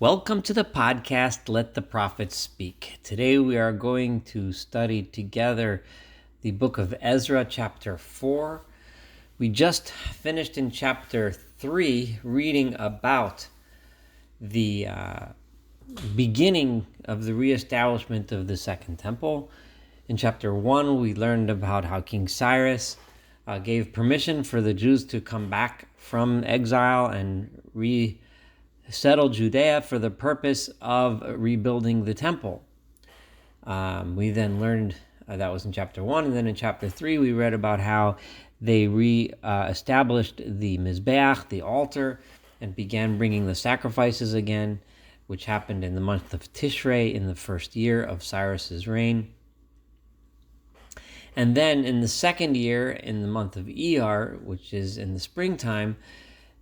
Welcome to the podcast, Let the Prophets Speak. Today we are going to study together the book of Ezra, chapter 4. We just finished in chapter 3 reading about the beginning of the reestablishment of the Second Temple. In chapter 1, we learned about how King Cyrus gave permission for the Jews to come back from exile and settled Judea for the purpose of rebuilding the temple. We then learned, that was in chapter 1, and then in chapter 3 we read about how they established the Mizbeach, the altar, and began bringing the sacrifices again, which happened in the month of Tishrei in the first year of Cyrus's reign. And then in the second year, in the month of Iyar, which is in the springtime,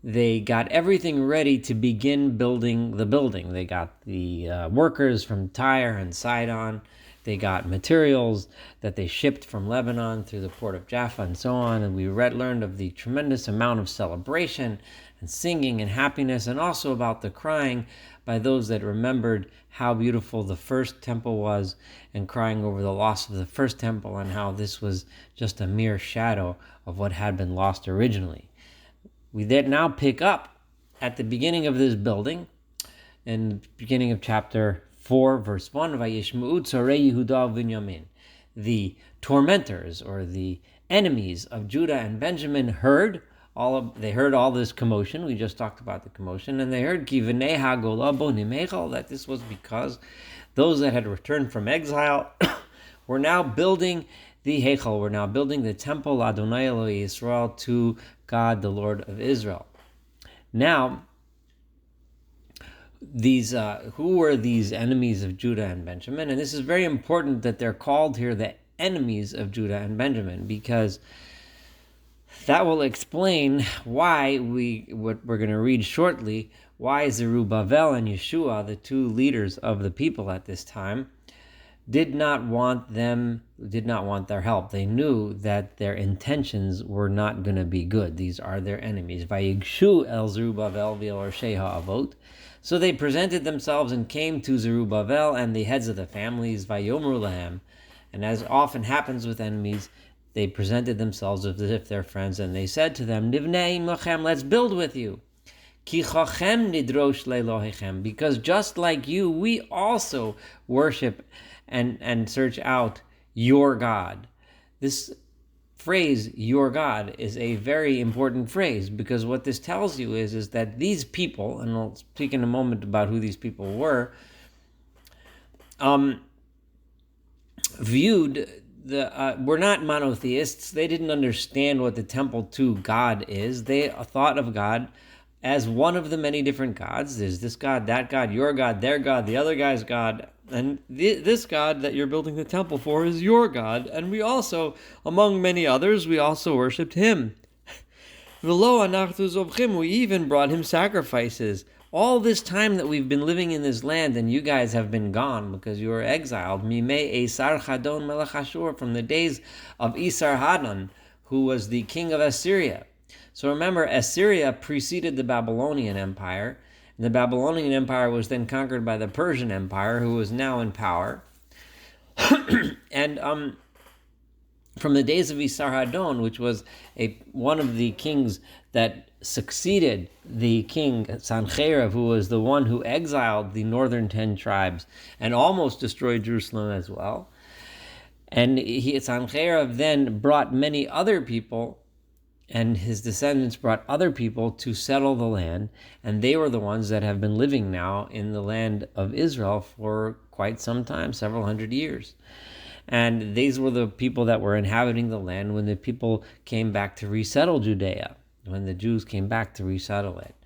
they got everything ready to begin building the building. They got the workers from Tyre and Sidon. They got materials that they shipped from Lebanon through the port of Jaffa and so on. And we learned of the tremendous amount of celebration and singing and happiness, and also about the crying by those that remembered how beautiful the first temple was and crying over the loss of the first temple and how this was just a mere shadow of what had been lost originally. We then now pick up at the beginning of this building, in the beginning of chapter 4, verse 1, Vayishma'u tzorei Yehuda v'Binyamin. The tormentors, or the enemies of Judah and Benjamin, heard all this commotion. We just talked about the commotion, and they heard Ki v'nei ha'gola bo nimeichal, that this was because those that had returned from exile were now building the Heichal, we're now building the temple, Adonai Eloi Israel, to God, the Lord of Israel. Now, these who were these enemies of Judah and Benjamin? And this is very important that they're called here the enemies of Judah and Benjamin, because that will explain why what we're going to read shortly, why Zerubbabel and Yeshua, the two leaders of the people at this time, did not want their help. They knew that their intentions were not going to be good. These are their enemies. Vayigshu el Zerubbabel v'el Sheha avot. So they presented themselves and came to Zerubbabel and the heads of the families, Vayomru lahem. And as often happens with enemies, they presented themselves as if they're friends, and they said to them, Nivnei imochem, let's build with you. Ki chachem nidrosh le'Elohechem, because just like you, we also worship and search out your God. This phrase, your God, is a very important phrase, because what this tells you is that these people, and I'll speak in a moment about who these people were, were not monotheists. They didn't understand what the temple to God is. They thought of God as one of the many different gods. There's this God, that God, your God, their God, the other guy's God, and this God that you're building the temple for is your God, and we also, among many others, we also worshipped him. We even brought him sacrifices. All this time that we've been living in this land, and you guys have been gone because you were exiled, from the days of Esarhaddon, who was the king of Assyria. So remember, Assyria preceded the Babylonian Empire. And the Babylonian Empire was then conquered by the Persian Empire, who was now in power. And from the days of Esarhaddon, which was one of the kings that succeeded the king Sancherib, who was the one who exiled the northern 10 tribes and almost destroyed Jerusalem as well. And Sancherib then brought many other people, and his descendants brought other people to settle the land, and they were the ones that have been living now in the land of Israel for quite some time, several hundred years. And these were the people that were inhabiting the land when the people came back to resettle Judea, when the Jews came back to resettle it.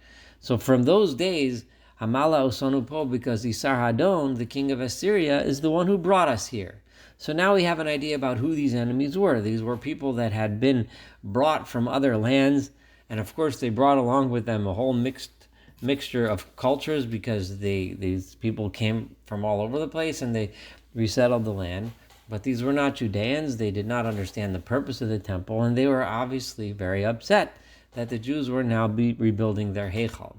So from those days, Hamala Osonu Po, because Esarhaddon, the king of Assyria, is the one who brought us here. So now we have an idea about who these enemies were. These were people that had been brought from other lands, and of course they brought along with them a whole mixture of cultures, because these people came from all over the place and they resettled the land. But these were not Judeans. They did not understand the purpose of the temple, and they were obviously very upset that the Jews were now rebuilding their Heichal.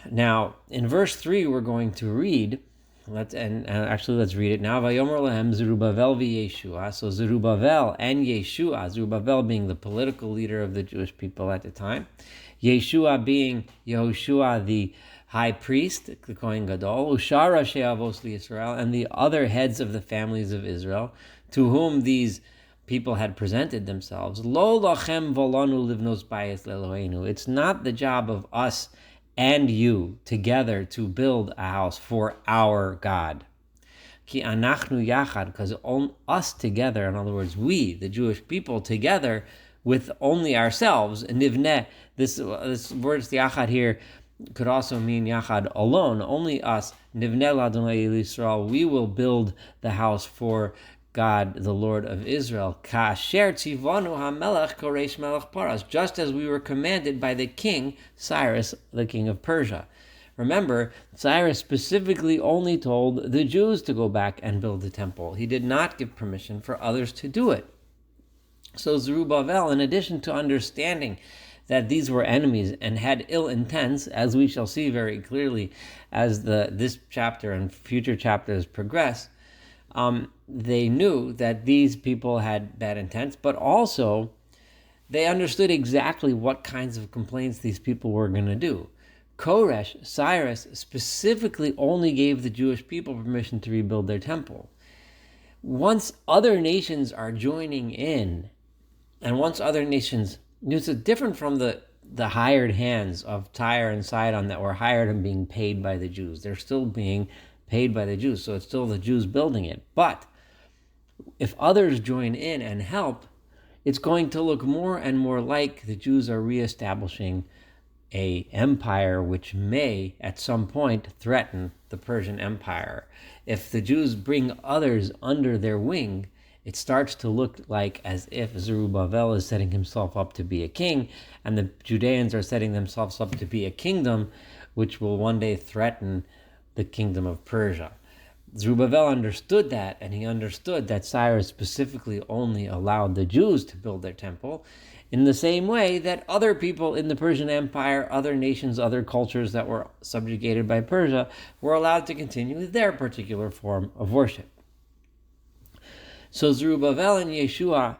Now, in verse 3, we're going to read, let's read it now. Vayomer lehem Zerubbabel v'Yeshua. So Zerubbabel and Yeshua, Zerubbabel being the political leader of the Jewish people at the time, Yeshua being Yehoshua, the high priest, the Kohen Gadol, Ushar Rashi Avos Israel, and the other heads of the families of Israel, to whom these people had presented themselves. Lo lachem volanu livnos bayis leEloheinu. It's not the job of us and you together to build a house for our God. Ki anachnu yachad, because us together, in other words, we, the Jewish people, together with only ourselves, nivneh, this word yachad here could also mean yachad alone, only us, nivneh l'Adonai Yisrael, we will build the house for God, the Lord of Israel. Kasher tzivanu hamelech koresh melech paras, just as we were commanded by the king Cyrus, the king of Persia. Remember, Cyrus specifically only told the Jews to go back and build the temple. He did not give permission for others to do it. So Zerubbabel, in addition to understanding that these were enemies and had ill intents, as we shall see very clearly as this chapter and future chapters progress, they knew that these people had bad intents, but also they understood exactly what kinds of complaints these people were going to do. Koresh, Cyrus, specifically only gave the Jewish people permission to rebuild their temple. Once other nations are joining in, and once other nations, it's different from the hired hands of Tyre and Sidon that were hired and being paid by the Jews. They're still being paid by the Jews, so it's still the Jews building it. But if others join in and help, it's going to look more and more like the Jews are reestablishing an empire which may, at some point, threaten the Persian Empire. If the Jews bring others under their wing, it starts to look like as if Zerubbabel is setting himself up to be a king, and the Judeans are setting themselves up to be a kingdom which will one day threaten the kingdom of Persia. Zerubbabel understood that, and he understood that Cyrus specifically only allowed the Jews to build their temple, in the same way that other people in the Persian Empire, other nations, other cultures that were subjugated by Persia, were allowed to continue their particular form of worship. So Zerubbabel and Yeshua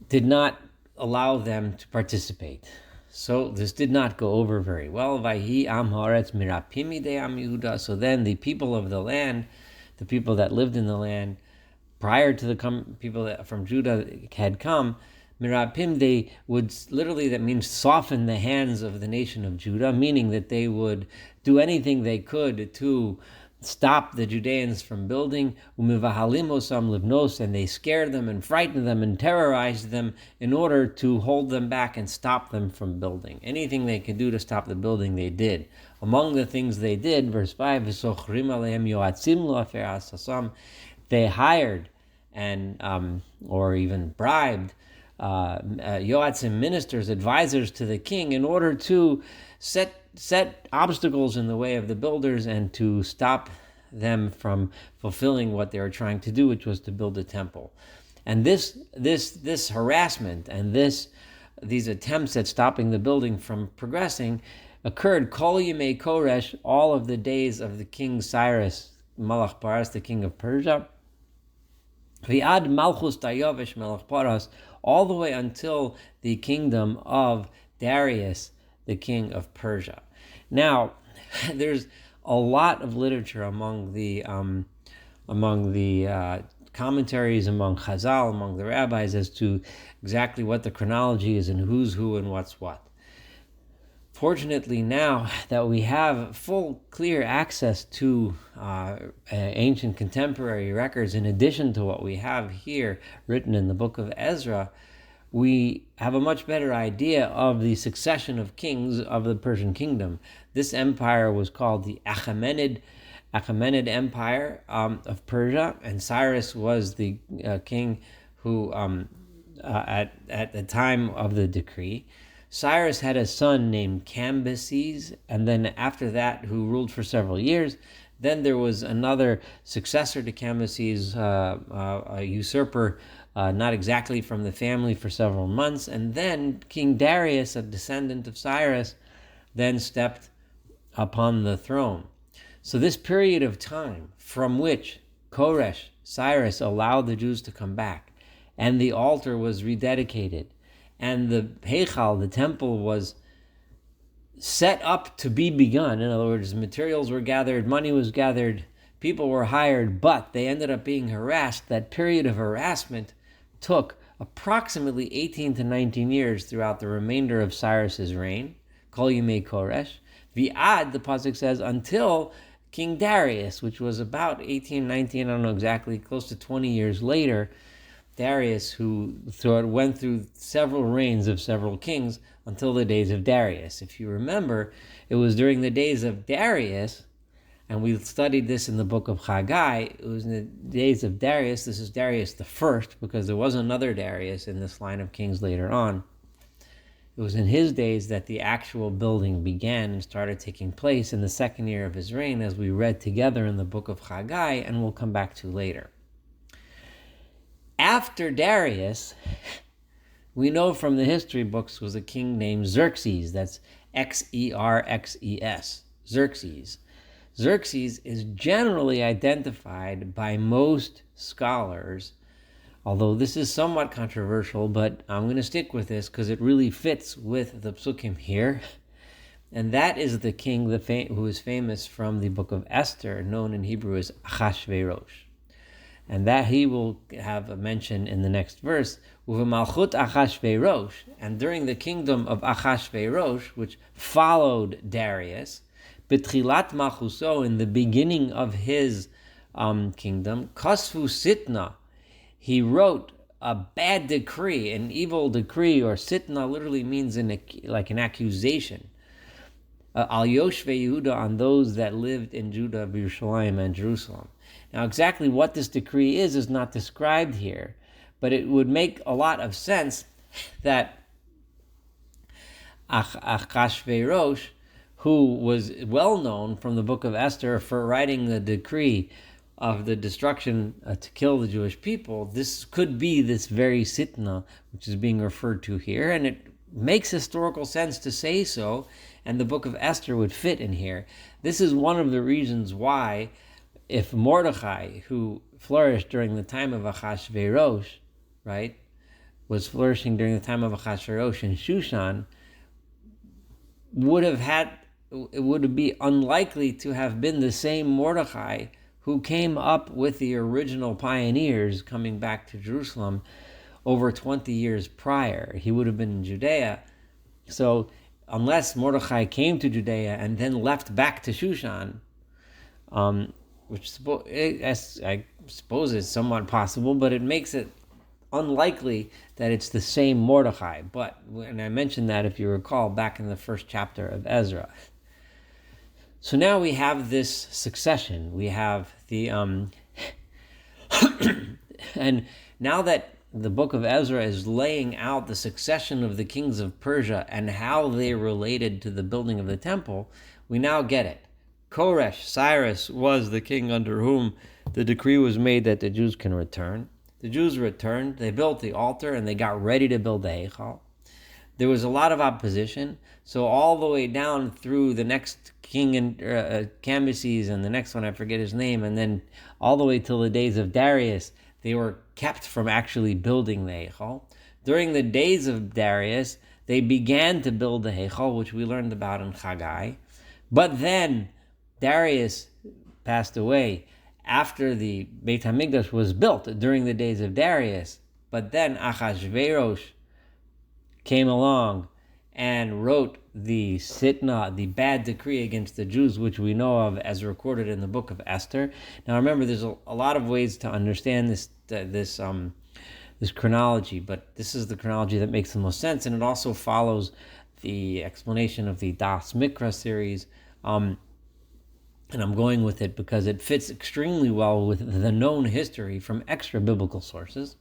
did not allow them to participate. So this did not go over very well. Vayhi am haaretz mirapim midei am Yehuda. So then the people of the land, the people that lived in the land prior to the people that from Judah had come, mirapim, they would literally, that means soften the hands of the nation of Judah, meaning that they would do anything they could to stop the Judeans from building, umivahalimosam livnos, and they scared them and frightened them and terrorized them in order to hold them back and stop them from building. Anything they could do to stop the building, they did. Among the things they did, verse 5, v'sochrim alehem yoatzim lo afer asasam, they hired and or even bribed yoatzim, ministers, advisors to the king, in order to set obstacles in the way of the builders and to stop them from fulfilling what they were trying to do, which was to build a temple. And this harassment and these attempts at stopping the building from progressing occurred kol yimei Koresh, all of the days of the king Cyrus Malach Paras, the king of Persia, v'ad malchus Dayavish Malach Paras, all the way until the kingdom of Darius, the king of Persia. Now, there's a lot of literature among the commentaries, among Chazal, among the rabbis, as to exactly what the chronology is and who's who and what's what. Fortunately, now that we have full, clear access to ancient contemporary records, in addition to what we have here written in the book of Ezra, we have a much better idea of the succession of kings of the Persian kingdom. This empire was called the Achaemenid Empire of Persia, and Cyrus was the king who, at the time of the decree, Cyrus had a son named Cambyses, and then after that, who ruled for several years. Then there was another successor to Cambyses, a usurper, not exactly from the family, for several months. And then King Darius, a descendant of Cyrus, then stepped upon the throne. So this period of time from which Cyrus allowed the Jews to come back, and the altar was rededicated, and the Heichal, the temple, was set up to be begun. In other words, materials were gathered, money was gathered, people were hired, but they ended up being harassed. That period of harassment took approximately 18 to 19 years throughout the remainder of Cyrus's reign. Kol Yimei Koresh. Vi'ad, the pasuk says, until King Darius, which was about 18, 19, I don't know exactly, close to 20 years later. Darius, who went through several reigns of several kings until the days of Darius. If you remember, it was during the days of Darius, and we studied this in the book of Haggai, it was in the days of Darius. This is Darius the first, because there was another Darius in this line of kings later on. It was in his days that the actual building began and started taking place in the second year of his reign, as we read together in the book of Haggai, and we'll come back to later. After Darius, we know from the history books, was a king named Xerxes. That's Xerxes, Xerxes. Xerxes is generally identified by most scholars, although this is somewhat controversial, but I'm going to stick with this because it really fits with the psukim here. And that is the king who is famous from the book of Esther, known in Hebrew as Achashverosh. And that he will have a mention in the next verse, Uvemalchut Achashverosh, and during the kingdom of Achashverosh, which followed Darius, B'tchilat Malchuso, in the beginning of his kingdom, Kasfu Sitna, he wrote a bad decree, an evil decree, or Sitna literally means like an accusation, Al Yoshve Yehuda, on those that lived in Judah, Yerushalayim, and Jerusalem. Now, exactly what this decree is not described here, but it would make a lot of sense that Achashverosh, who was well known from the book of Esther for writing the decree of the destruction to kill the Jewish people, this could be this very Sitna, which is being referred to here, and it makes historical sense to say so, and the book of Esther would fit in here. This is one of the reasons why, if Mordechai, who flourished during the time of Achashverosh, right, was flourishing during the time of Achashverosh in Shushan, it would be unlikely to have been the same Mordechai who came up with the original pioneers coming back to Jerusalem over 20 years prior. He would have been in Judea. So unless Mordechai came to Judea and then left back to Shushan, which I suppose is somewhat possible, but it makes it unlikely that it's the same Mordechai. And I mentioned that, if you recall, back in the first chapter of Ezra. So now we have this succession. We have the and now that the book of Ezra is laying out the succession of the kings of Persia and how they related to the building of the temple, we now get it. Cyrus was the king under whom the decree was made that the Jews can return. The Jews returned, they built the altar, and they got ready to build the Heichal. There was a lot of opposition, so all the way down through the next king in Cambyses, and the next one, I forget his name, and then all the way till the days of Darius, they were kept from actually building the Heichal. During the days of Darius, they began to build the Heichal, which we learned about in Haggai. But then Darius passed away after the Beit HaMikdash was built during the days of Darius. But then Achashverosh came along and wrote the Sitna, the bad decree against the Jews, which we know of as recorded in the book of Esther. Now remember, there's a lot of ways to understand this chronology, but this is the chronology that makes the most sense, and it also follows the explanation of the Das Mikra series. And I'm going with it because it fits extremely well with the known history from extra biblical sources.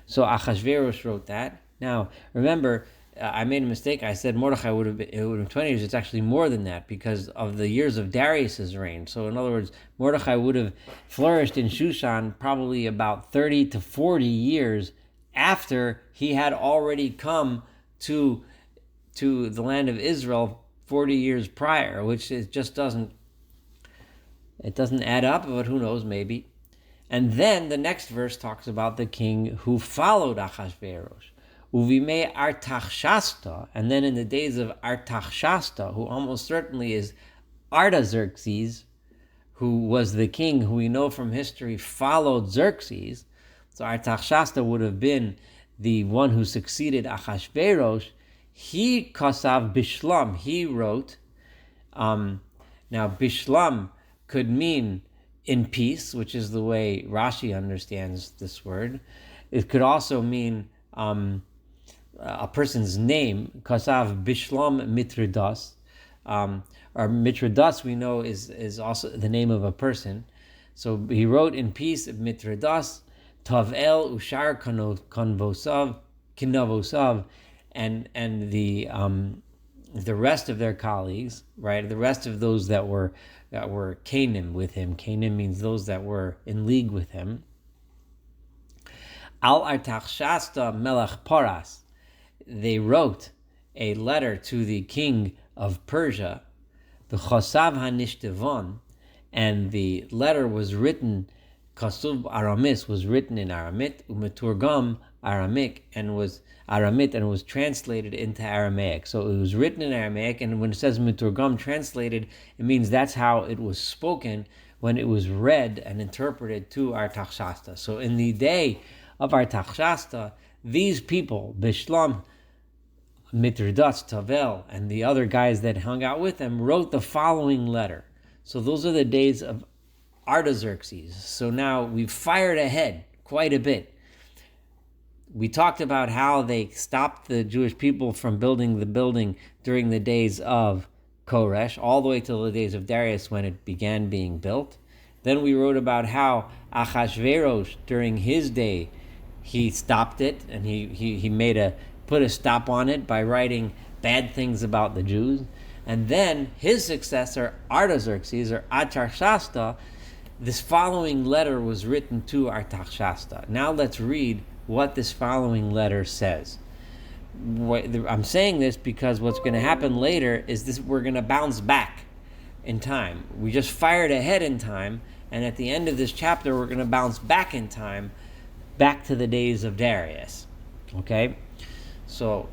So Achashverosh wrote that. Now, remember, I made a mistake. I said Mordechai would have been 20 years. It's actually more than that because of the years of Darius's reign. So in other words, Mordechai would have flourished in Shushan probably about 30 to 40 years after he had already come to the land of Israel 40 years prior, which it just doesn't add up, but who knows, maybe. And then the next verse talks about the king who followed Achashverosh. Uvime Artaxerxes, and then in the days of Artaxerxes, who almost certainly is Artaxerxes, who was the king who we know from history followed Xerxes. So Artaxerxes would have been the one who succeeded Achashverosh. He kasav bishlam, he wrote. Now bishlam could mean in peace, which is the way Rashi understands this word. It could also mean a person's name, kasav bishlam mitridas, or mitridas we know is also the name of a person. So he wrote in peace mitridas, tavel ushar kanvosav kinavosav, and the rest of their colleagues, right? The rest of those that were Canaan with him. Canaan means those that were in league with him. Al Artaxerxes melech Paras, they wrote a letter to the king of Persia, the Chosav HaNishtevon, and the letter was written, Kasuv Aramis was written in Aramit, Umeturgam Aramic, and was translated into Aramaic. So it was written in Aramaic, and when it says Meturgam translated, it means that's how it was spoken when it was read and interpreted to Artaxerxes. So in the day of Artaxerxes, these people, Bishlam, Mitridas, Tavel, and the other guys that hung out with them, wrote the following letter. So those are the days of Artaxerxes. So now we've fired ahead quite a bit. We talked about how they stopped the Jewish people from building the building during the days of Koresh, all the way till the days of Darius when it began being built. Then we wrote about how Achashverosh, during his day, he stopped it, and he put a stop on it by writing bad things about the Jews. And then his successor, Artaxerxes, or Artaxerxes, this following letter was written to Artaxerxes. Now let's read what this following letter says. I'm saying this because what's going to happen later is we're going to bounce back in time. We just fired ahead in time, and at the end of this chapter, we're going to bounce back in time, back to the days of Darius. Okay? So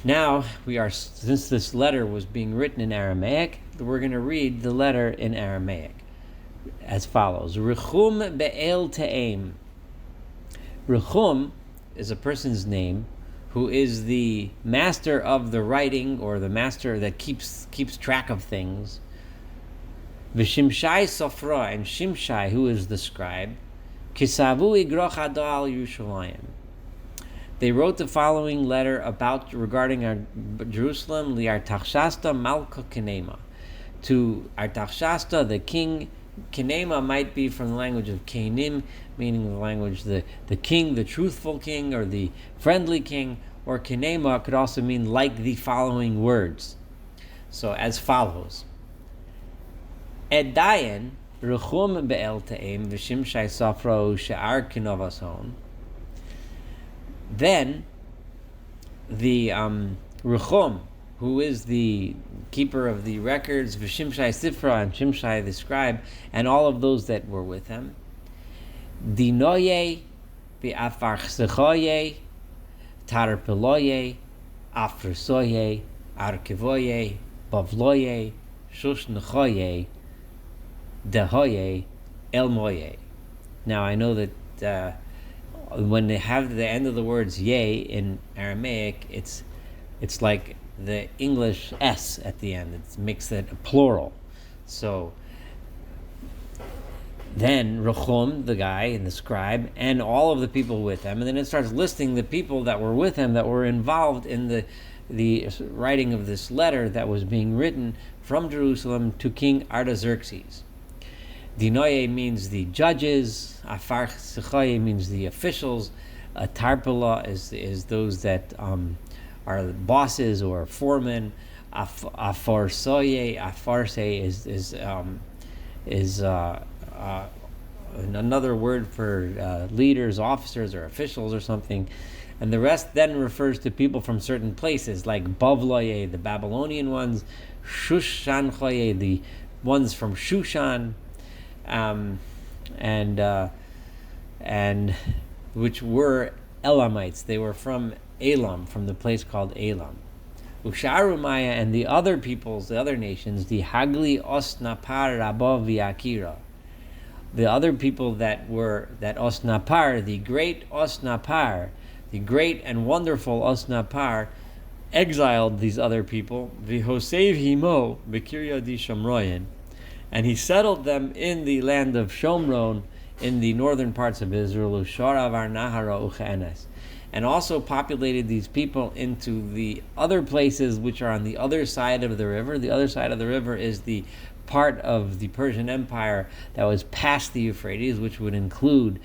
now since this letter was being written in Aramaic, we're going to read the letter in Aramaic as follows. Rechum be'el te'em. Rechum is a person's name who is the master of the writing, or the master that keeps track of things. V'shimshai sofra, and Shimshai, who is the scribe, kisavu igroch hado al Yerushalayim. They wrote the following letter regarding our Jerusalem, li'Artaxerxes malka Kinema, to Artaxerxes, the king. Kinema might be from the language of Canim, meaning the language the king, the truthful king, or the friendly king, or Kinema could also mean like the following words. So as follows. Edayin rechum be'el ta'im v'shimshai safro she'ar kinovashon. Then the rechum, who is the keeper of the records, V'shimshai Sifra, and Shimshai the scribe, and all of those that were with him. Dinoye, V'afarchsechoye, Tarpeloye, Afresoye, Arkevoye, Bavloye, Shushnechoye, Dehoye, Elmoye. Now I know that when they have the end of the words ye in Aramaic, it's like the English S at the end. It makes it a plural. So then Rechum, the guy and the scribe, and all of the people with him, and then it starts listing the people that were with him that were involved in the writing of this letter that was being written from Jerusalem to King Artaxerxes. Dinoye means the judges, Afar Sechaye means the officials, Tarpela is those that are bosses or foremen. Afarsoye is another word for leaders, officers, or officials or something. And the rest then refers to people from certain places, like Bavloye, the Babylonian ones, Shushanchoye, the ones from Shushan, and which were Elamites. They were from Elam, from the place called Elam. Usharumaya, and the other peoples, the other nations, the Hagli Osnapar Rabov Viakira. The other people that Osnapar, the great Osnapar, the great and wonderful Osnapar, exiled these other people, Vihosev Himo, Bekiria di Shomroyan, and he settled them in the land of Shomron, in the northern parts of Israel, Usharavar Nahara Uchenes, and also populated these people into the other places which are on the other side of the river. The other side of the river is the part of the Persian Empire that was past the Euphrates, which would include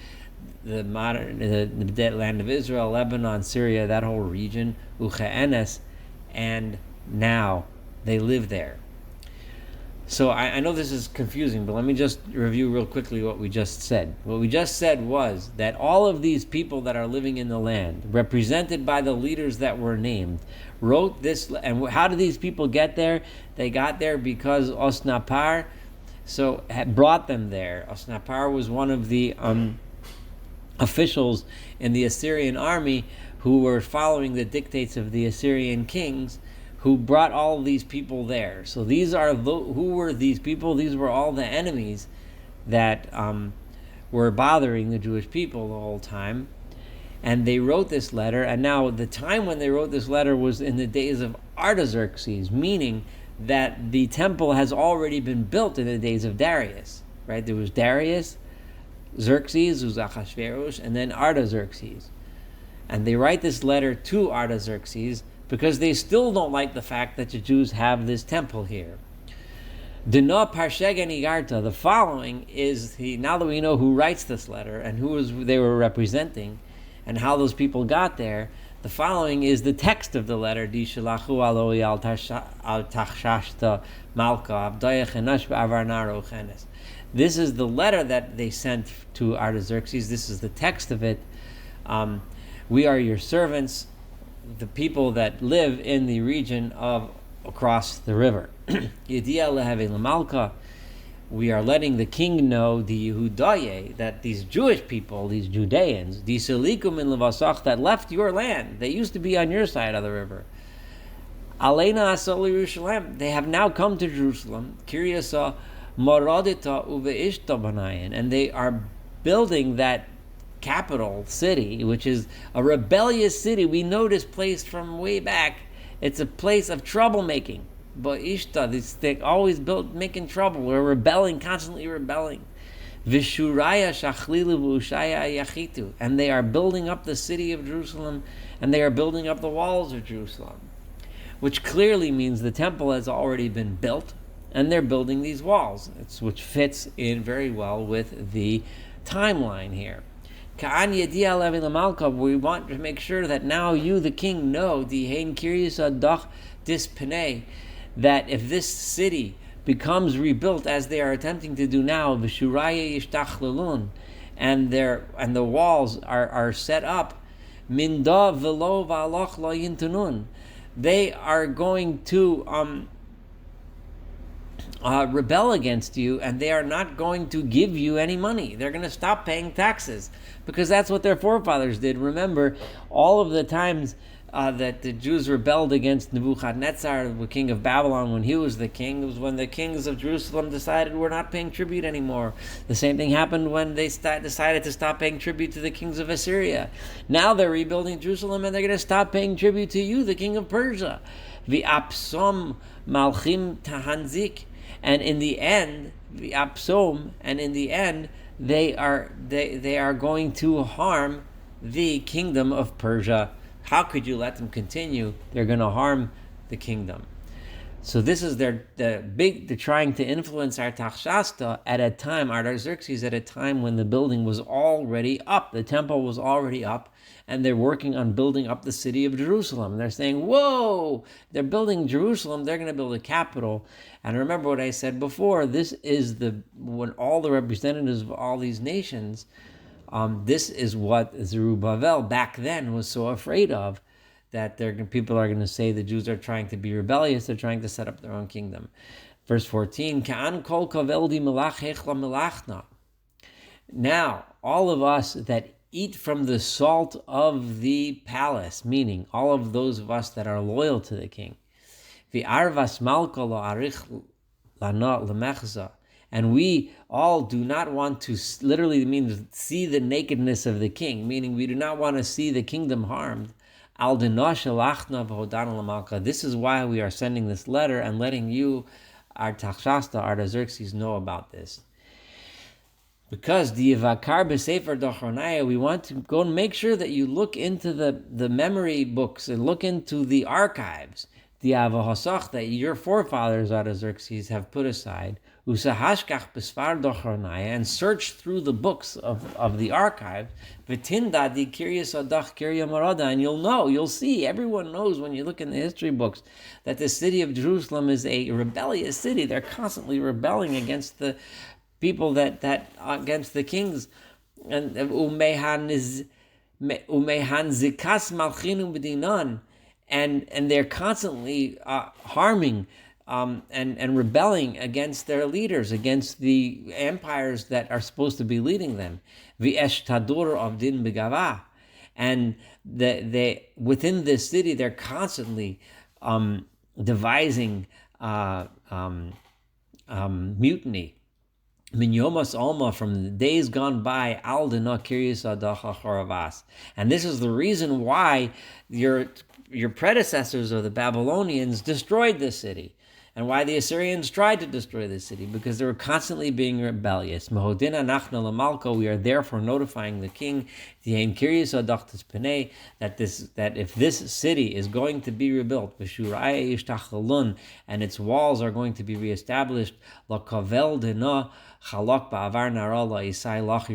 the land of Israel, Lebanon, Syria, that whole region, Uchenes, and now they live there. So I know this is confusing, but let me just review real quickly what we just said. What we just said was that all of these people that are living in the land, represented by the leaders that were named, wrote this. And how did these people get there? They got there because Osnapar had brought them there. Osnapar was one of the officials in the Assyrian army who were following the dictates of the Assyrian kings, who brought all of these people there. So who were these people? These were all the enemies that were bothering the Jewish people the whole time. And they wrote this letter, and now the time when they wrote this letter was in the days of Artaxerxes, meaning that the temple has already been built in the days of Darius, right? There was Darius, Xerxes, who's Achashverosh, and then Artaxerxes. And they write this letter to Artaxerxes because they still don't like the fact that the Jews have this temple here. Dina Parshegen Igarta, the following is, now that we know who writes this letter and they were representing and how those people got there, the following is the text of the letter, Di Shalahu Aloi al Tachshashta Malka Abdayach Enash Avarnaro Chenes. This is the letter that they sent to Artaxerxes. This is the text of it. We are your servants, the people that live in the region of across the river. We are letting the king know, the Yehudaye, that these Jewish people, these Judeans, that left your land, they used to be on your side of the river. Aleina Asol Yerushalayim, they have now come to Jerusalem. Kiryasa Moradita Uveishta Banayan, and they are building that capital city, which is a rebellious city. We know this place from way back. It's a place of troublemaking. But Ishta, they always making trouble. We're rebelling, constantly rebelling. Vishuraya Shachlilu Ushaya Yachitu, and they are building up the city of Jerusalem, and they are building up the walls of Jerusalem, which clearly means the temple has already been built, and they're building these walls, which fits in very well with the timeline here. We want to make sure that now you, the king, know that if this city becomes rebuilt as they are attempting to do now, and the walls are set up, they are going to rebel against you, and they are not going to give you any money. They're going to stop paying taxes, because that's what their forefathers did. Remember, all of the times that the Jews rebelled against Nebuchadnezzar, the king of Babylon, when he was the king, it was when the kings of Jerusalem decided we're not paying tribute anymore. The same thing happened when they decided to stop paying tribute to the kings of Assyria. Now they're rebuilding Jerusalem, and they're going to stop paying tribute to you, the king of Persia. V'apsom malchim tahanzik. And in the end, the Absom, and in the end, they are going to harm the kingdom of Persia. How could you let them continue? They're going to harm the kingdom. So this is they're trying to influence Artaxerxes at a time, Artaxerxes at a time when the building was already up, the temple was already up, and they're working on building up the city of Jerusalem. And they're saying, whoa, they're building Jerusalem, they're going to build a capital. And remember what I said before, this is when all the representatives of all these nations This is what Zerubbabel back then was so afraid of, that people are going to say the Jews are trying to be rebellious, they're trying to set up their own kingdom. Verse 14, Ka'an kol kaveldi melach hechla melachna. Now, all of us that eat from the salt of the palace, meaning all of those of us that are loyal to the king, v'arvas malka lo arich lana lemechza, and we all do not want to, literally means see the nakedness of the king, meaning we do not want to see the kingdom harmed. This is why we are sending this letter and letting you, Artaxasta, Artaxerxes, know about this. Because the Yivakar b'Sefer Dochronaya, we want to go and make sure that you look into the memory books and look into the archives, the Avahosach that your forefathers, Artaxerxes, have put aside, Usahashkach b'Sfar Dochronaya, and search through the books of the archive, V'tinda di Kiryas Adach Kirya Marada, and you'll see, everyone knows when you look in the history books that the city of Jerusalem is a rebellious city. They're constantly rebelling against the people that against the kings, and umehan zikas malchinu b'dinan, and they're constantly harming and rebelling against their leaders, against the empires that are supposed to be leading them. V'esh tadur of din begava, and they within this city they're constantly devising mutiny. Min yomas alma, from the days gone by, al dena kiryas adacha choravas. And this is the reason why your predecessors of the Babylonians destroyed this city, and why the Assyrians tried to destroy this city, because they were constantly being rebellious. Mehodina nachna lamalko, we are therefore notifying the king, that if this city is going to be rebuilt, and its walls are going to be reestablished, you're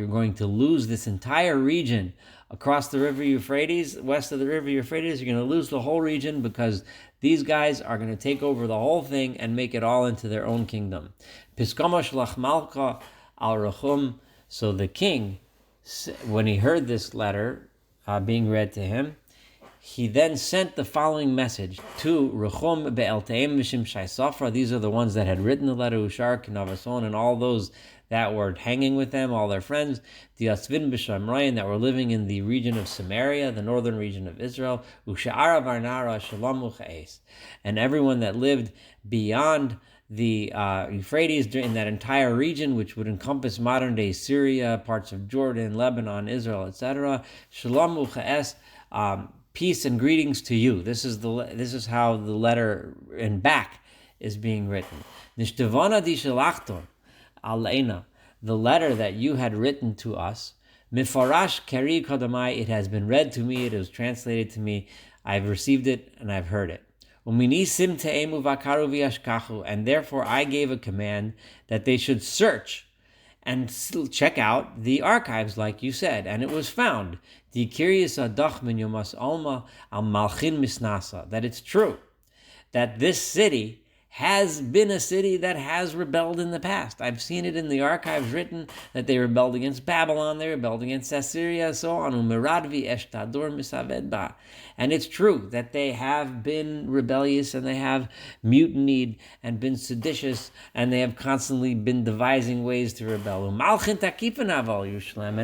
going to lose this entire region across the river Euphrates, west of the river Euphrates. You're going to lose the whole region, because these guys are going to take over the whole thing and make it all into their own kingdom. So the king, when he heard this letter being read to him, he then sent the following message to Rechum be'elteim mishim shai safra. These are the ones that had written the letter, Ushar, Kinavason, and all those that were hanging with them, all their friends, the Asvin b'Shamrayin, that were living in the region of Samaria, the northern region of Israel, Usha'ara varnara shalom u'cha'es, and everyone that lived beyond the Euphrates in that entire region, which would encompass modern-day Syria, parts of Jordan, Lebanon, Israel, etc. Shalom u'cha'es, peace and greetings to you. This is how the letter in back is being written. Nishtavana di shalachton aleina, the letter that you had written to us, mifarash keri kodamai, it has been read to me, it is translated to me, I've received it and I've heard it. Uminisim te'emu vakaru v'yashkachu, and therefore I gave a command that they should search and check out the archives, like you said, and it was found, di kiryas adach min yomas alma al malchin misnasa, that it's true that this city has been a city that has rebelled in the past. I've seen it in the archives written that they rebelled against Babylon, they rebelled against Assyria, so on. And it's true that they have been rebellious, and they have mutinied and been seditious, and they have constantly been devising ways to rebel. And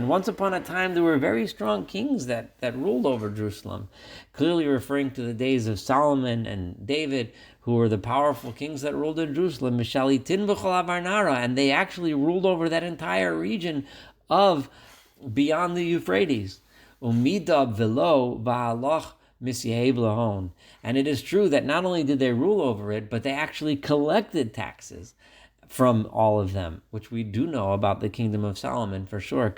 once upon a time there were very strong kings that ruled over Jerusalem, clearly referring to the days of Solomon and David, who were the powerful kings that ruled in Jerusalem, and they actually ruled over that entire region of beyond the Euphrates. And it is true that not only did they rule over it, but they actually collected taxes from all of them, which we do know about the kingdom of Solomon for sure.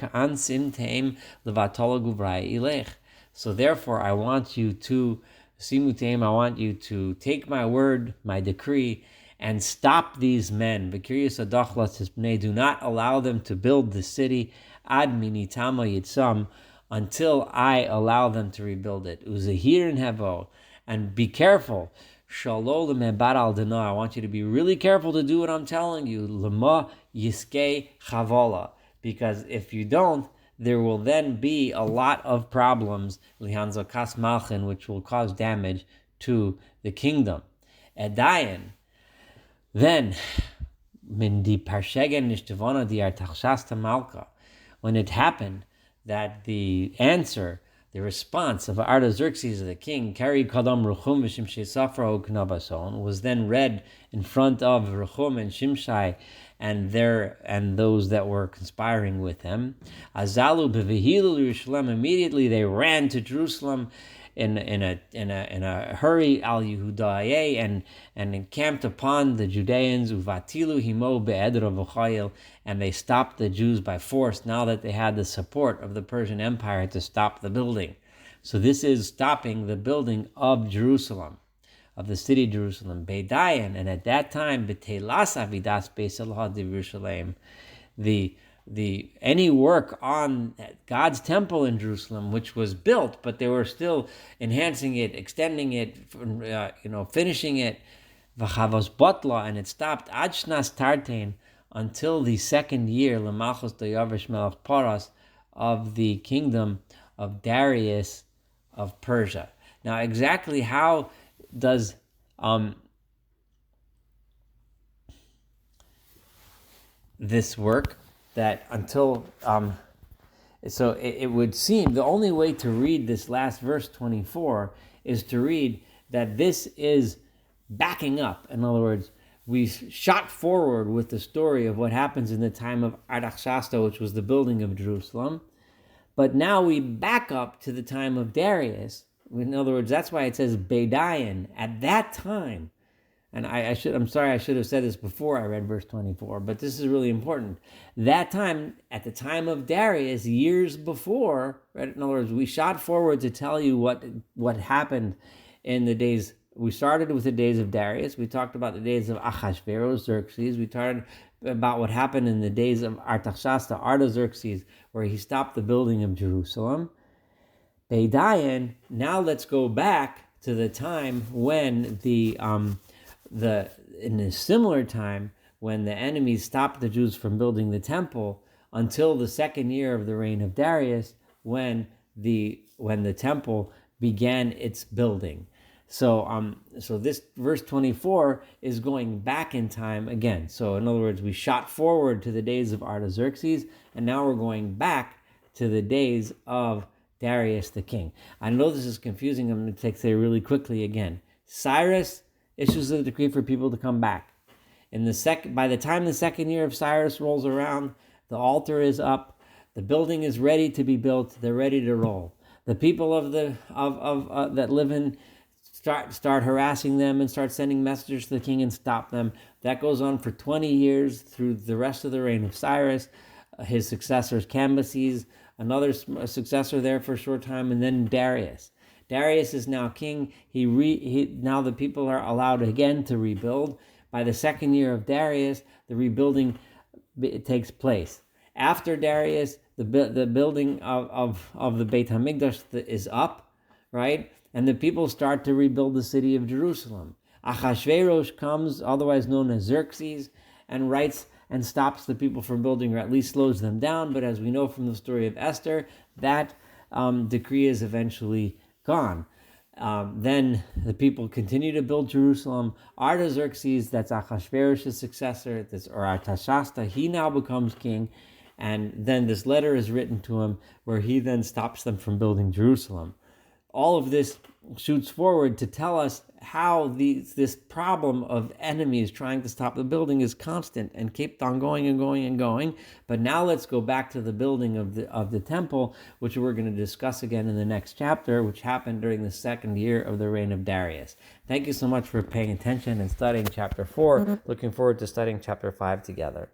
So therefore, I want you to Simuteim, I want you to take my word, my decree, and stop these men. Do not allow them to build the city ad minitama yitzam, until I allow them to rebuild it. Uzahir and hevo, and be careful. Shalol mebar al dana. I want you to be really careful to do what I'm telling you. Lema yiskei chavola, because if you don't, there will then be a lot of problems, lihanzakas malchin, which will cause damage to the kingdom. Edayin, then, min di parshegen nishtavona di artachshasta malka, when it happened that the answer, the response of Artaxerxes, the king, carried Kadam Ruchum v'Shimshai Safra Knabason, was then read in front of Ruchum and Shimshai and those that were conspiring with him. Azalu b'Vehilu Yerushalayim, immediately they ran to Jerusalem in a hurry, al Yehudaye, and encamped upon the Judeans, uvatilu himo be'edra v'chayil, and they stopped the Jews by force now that they had the support of the Persian Empire to stop the building. So this is stopping the building of Jerusalem, of the city of Jerusalem. Beidayan, and at that time, b'teilas avidas beis Elohad Yerushalayim, the any work on God's temple in Jerusalem, which was built, but they were still enhancing it, extending it, finishing it, v'chavos botla, and it stopped ad shnas tartein, until the second year, lemalchus Dayavish melech Paras, of the kingdom of Darius of Persia. Now, exactly how does this work? That until, so it would seem the only way to read this last verse 24 is to read that this is backing up. In other words, we shot forward with the story of what happens in the time of Artaxerxes, which was the building of Jerusalem, but now we back up to the time of Darius. In other words, that's why it says Beidayan at that time. And I'm sorry, I should have said this before I read verse 24, but this is really important. That time, at the time of Darius, years before, right? In other words, we shot forward to tell you what happened in the days. We started with the days of Darius. We talked about the days of Ahasuerus, Xerxes. We talked about what happened in the days of Artaxerxes, where he stopped the building of Jerusalem. Beidayan, now let's go back to the time when in a similar time when the enemies stopped the Jews from building the temple, until the second year of the reign of Darius, when the temple began its building. So this verse 24 is going back in time again. So in other words, we shot forward to the days of Artaxerxes, and now we're going back to the days of Darius the king. I know this is confusing. I'm going to say really quickly again. Cyrus issues a decree for people to come back. By the time the second year of Cyrus rolls around, the altar is up, the building is ready to be built, they're ready to roll. The people that live in start harassing them and start sending messengers to the king and stop them. That goes on for 20 years through the rest of the reign of Cyrus. His successors, Cambyses, another successor there for a short time, and then Darius. Darius is now king. Now the people are allowed again to rebuild. By the second year of Darius, the rebuilding takes place. After Darius, the building of the Beit HaMikdash is up, right? And the people start to rebuild the city of Jerusalem. Ahasuerus comes, otherwise known as Xerxes, and writes and stops the people from building, or at least slows them down. But as we know from the story of Esther, that decree is eventually gone. Then the people continue to build Jerusalem. Artaxerxes, that's Ahasuerus' successor, or Artashasta, he now becomes king. And then this letter is written to him where he then stops them from building Jerusalem. All of this shoots forward to tell us how this problem of enemies trying to stop the building is constant and kept on going and going and going. But now let's go back to the building of the temple, which we're going to discuss again in the next chapter, which happened during the second year of the reign of Darius. Thank you so much for paying attention and studying chapter 4. Looking forward to studying chapter 5 together.